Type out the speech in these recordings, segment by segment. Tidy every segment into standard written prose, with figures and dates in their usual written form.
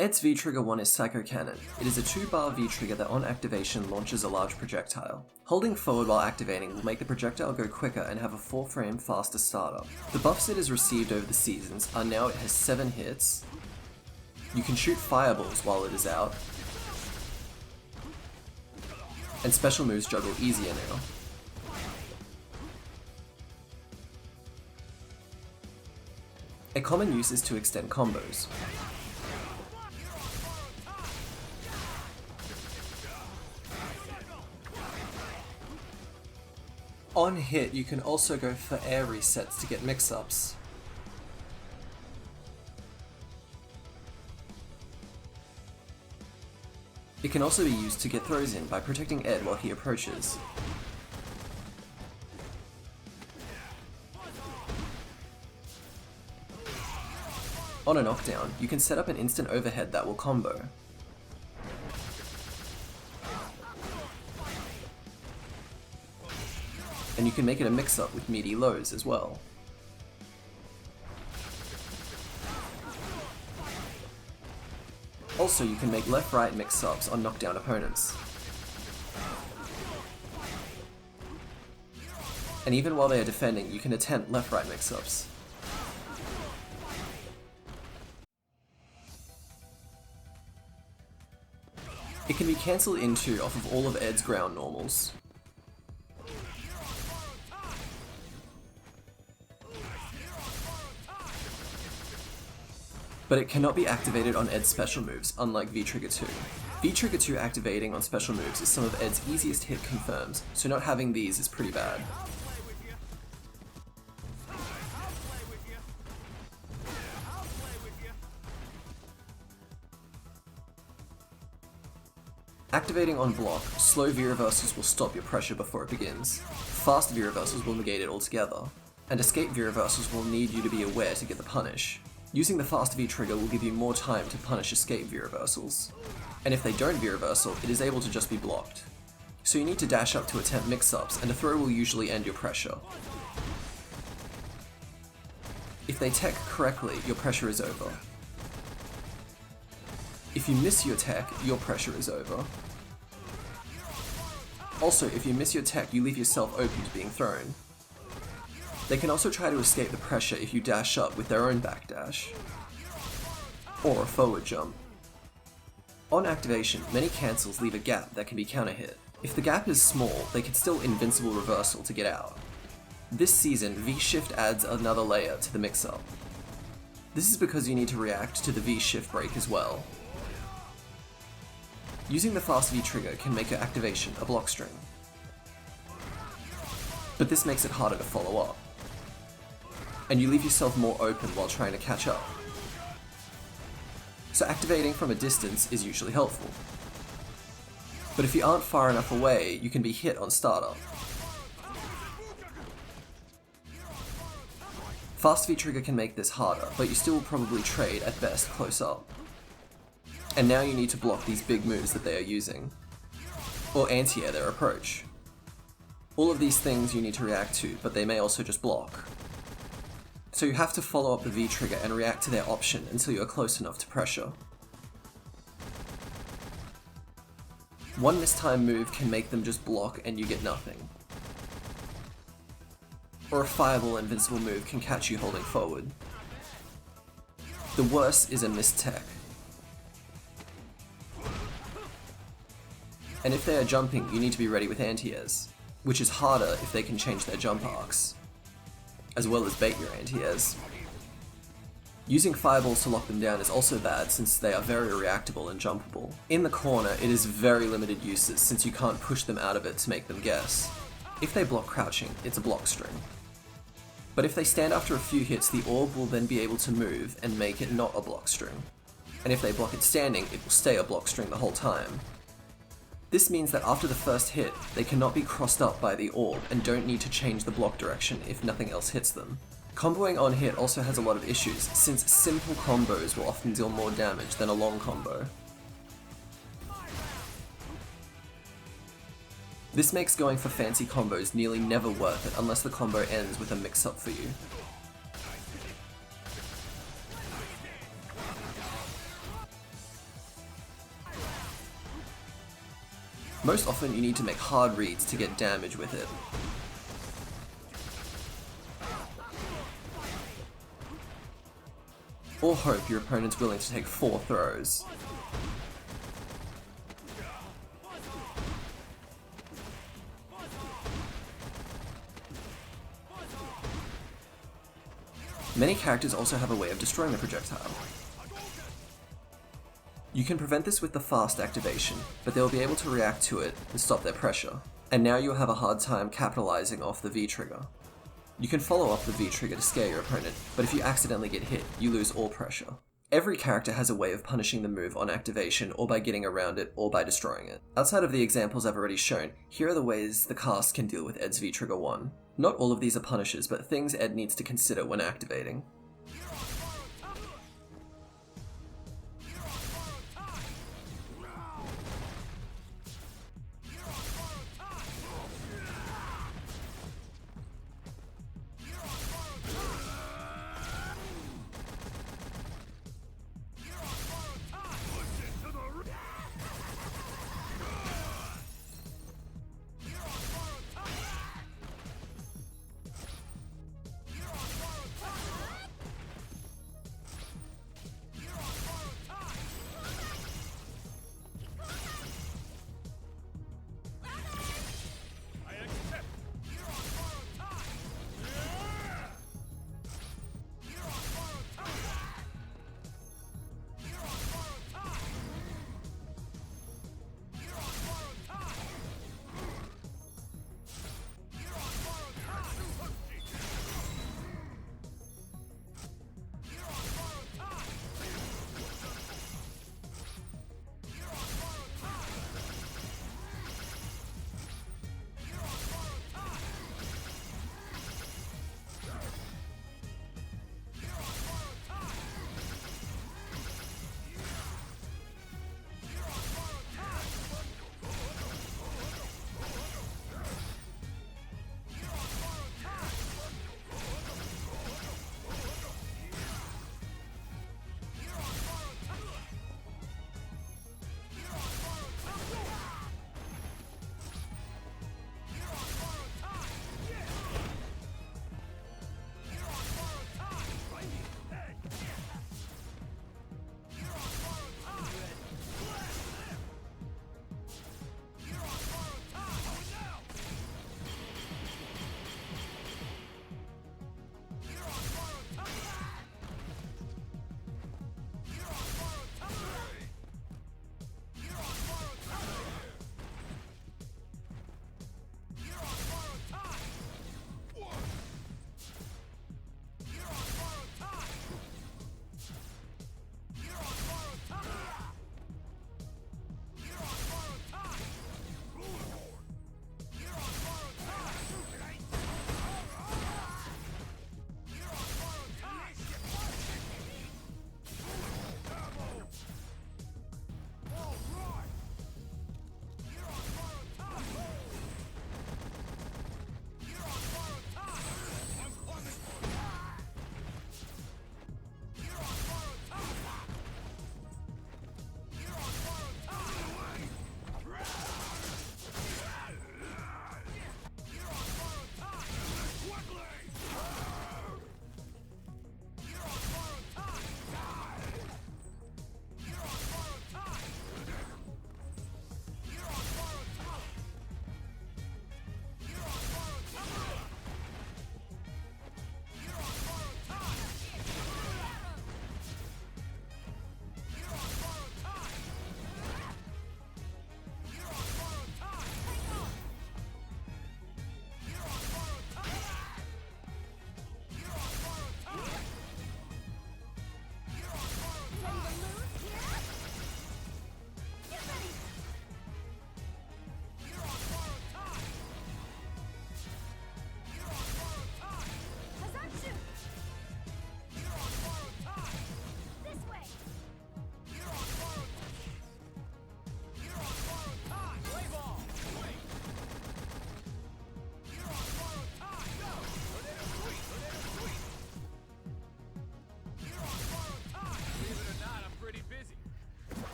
Ed's V-Trigger 1 is Psycho Cannon. It is a 2-bar V-Trigger that on activation launches a large projectile. Holding forward while activating will make the projectile go quicker and have a 4-frame faster startup. The buffs it has received over the seasons are now it has 7 hits, you can shoot fireballs while it is out, and special moves juggle easier now. A common use is to extend combos. On hit, you can also go for air resets to get mix-ups. It can also be used to get throws in by protecting Ed while he approaches. On a knockdown, you can set up an instant overhead that will combo. And you can make it a mix-up with meaty lows as well. Also, you can make left-right mix-ups on knockdown opponents. And even while they are defending, you can attempt left-right mix-ups. It can be cancelled into off of all of Ed's ground normals. But it cannot be activated on Ed's special moves, unlike V-Trigger 2. V-Trigger 2 activating on special moves is some of Ed's easiest hit confirms, so not having these is pretty bad. Activating on block, slow V-reversals will stop your pressure before it begins. Fast V-reversals will negate it altogether, and escape V-reversals will need you to be aware to get the punish. Using the fast V-trigger will give you more time to punish escape V-reversals. And if they don't V-reversal, it is able to just be blocked. So you need to dash up to attempt mix-ups, and a throw will usually end your pressure. If they tech correctly, your pressure is over. If you miss your tech, your pressure is over. Also, if you miss your tech, you leave yourself open to being thrown. They can also try to escape the pressure if you dash up with their own backdash, or a forward jump. On activation, many cancels leave a gap that can be counter-hit. If the gap is small, they can still invincible reversal to get out. This season, V-Shift adds another layer to the mix-up. This is because you need to react to the V-Shift break as well. Using the fast V-trigger can make your activation a block string. But this makes it harder to follow up. And you leave yourself more open while trying to catch up. So activating from a distance is usually helpful. But if you aren't far enough away, you can be hit on startup. Fast V-trigger can make this harder, but you still will probably trade at best close up. And now you need to block these big moves that they are using, or anti-air their approach. All of these things you need to react to, but they may also just block. So you have to follow up the V-trigger and react to their option until you are close enough to pressure. One mistimed move can make them just block and you get nothing. Or a fireball invincible move can catch you holding forward. The worst is a missed tech. And if they are jumping, you need to be ready with anti-airs, which is harder if they can change their jump arcs, as well as bait your anti-airs. Using fireballs to lock them down is also bad since they are very reactable and jumpable. In the corner, it is very limited uses since you can't push them out of it to make them guess. If they block crouching, it's a block string. But if they stand after a few hits, the orb will then be able to move and make it not a block string. And if they block it standing, it will stay a block string the whole time. This means that after the first hit, they cannot be crossed up by the orb and don't need to change the block direction if nothing else hits them. Comboing on hit also has a lot of issues, since simple combos will often deal more damage than a long combo. This makes going for fancy combos nearly never worth it unless the combo ends with a mix-up for you. Most often you need to make hard reads to get damage with it. Or hope your opponent's willing to take 4 throws. Many characters also have a way of destroying the projectile. You can prevent this with the fast activation, but they'll be able to react to it and stop their pressure. And now you'll have a hard time capitalizing off the V trigger. You can follow up the V trigger to scare your opponent, but if you accidentally get hit, you lose all pressure. Every character has a way of punishing the move on activation, or by getting around it, or by destroying it. Outside of the examples I've already shown, here are the ways the cast can deal with Ed's V trigger 1. Not all of these are punishes, but things Ed needs to consider when activating.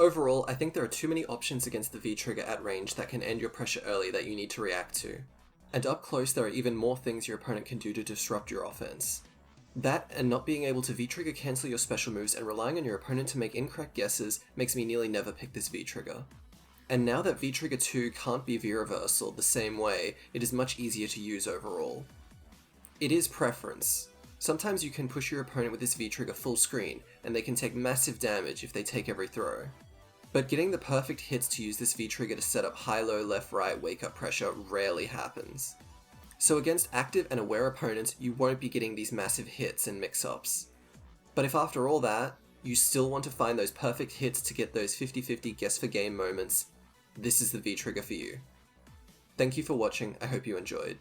Overall, I think there are too many options against the V-trigger at range that can end your pressure early that you need to react to. And up close, there are even more things your opponent can do to disrupt your offense. That, and not being able to V-trigger cancel your special moves and relying on your opponent to make incorrect guesses, makes me nearly never pick this V-trigger. And now that V-trigger 2 can't be V-reversal the same way, it is much easier to use overall. It is preference. Sometimes you can push your opponent with this V-trigger full screen, and they can take massive damage if they take every throw. But getting the perfect hits to use this V-trigger to set up high-low left-right wake-up pressure rarely happens. So against active and aware opponents, you won't be getting these massive hits and mix-ups. But if after all that, you still want to find those perfect hits to get those 50-50 guess for game moments, this is the V-trigger for you. Thank you for watching, I hope you enjoyed.